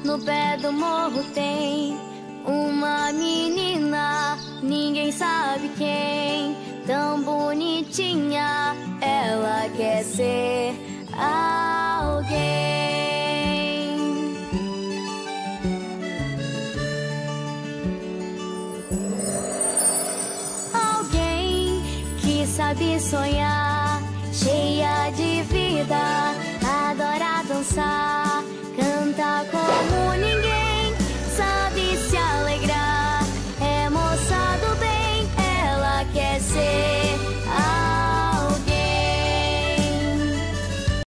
no pé do morro tem uma menina, ninguém sabe quem, tão bonitinha, ela quer ser alguém. Alguém que sabe sonhar